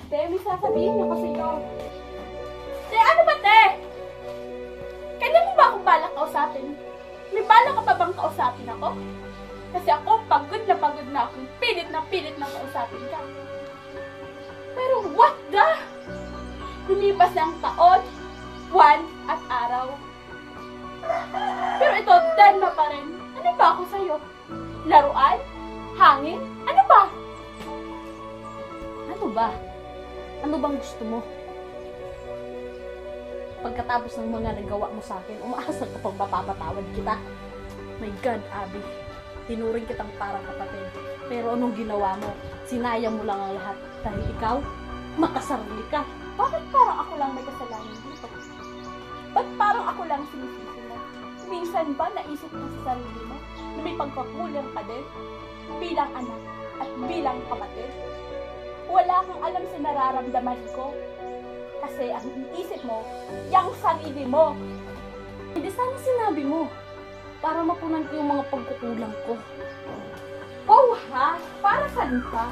Te, may sasabihin ako sa iyo. Te, ano ba, te? Kanya mo ba akong balak kausapin? May balak ka pa bang kausapin ako? Kasi ako, pagod na ako. Pilit na kausapin ka. Pero what the? Lumipas na ang taon, buwan, at araw. Pero ito, Denma pa rin. Ano ba ako sa'yo? Laruan? Hangin? Ano ba? Ano ba? Ano bang gusto mo? Pagkatapos ng mga nagawa mo sa akin, umaasa ka pang mapapatawad kita. My God, Abby. Tinuring kitang parang kapatid. Pero anong ginawa mo? Sinayang mo lang ang lahat. Dahil ikaw, makasarili ka. Bakit parang ako lang may kasalanan dito? Ba't parang ako lang sinisisi mo? Minsan ba naisip mo sa sarili mo na may pagkakulang ka din? Bilang anak at bilang kapatid? Wala kang alam sa nararamdaman ko. Kasi ang iisip mo, yung sarili mo. Hindi sana sinabi mo. Para mapunan ko yung mga pagkukulang ko. Oh ha? Para saan pa?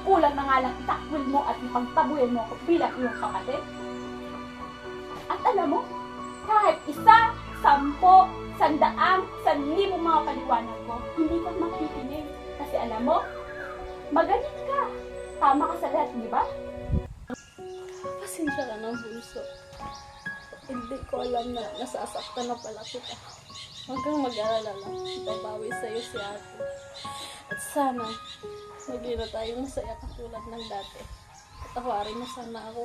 Kulang na nga lang itakwil mo at ipagtabuhin mo ako bilang iyong kapatid? At alam mo, kahit 1, 10, 100, 1,000 mga paliwanag ko, hindi ka makikinig. Kasi alam mo, magaling ka. Tama ka sa lahat, di ba? Pasensya ka ng bunso. Hindi ko alam na nasasaktan na pala kita. Huwag kang mag-alala lang. Babawi sa'yo si ate. At sana, maging na tayo masaya katulad ng dati. Patawarin mo sana ako.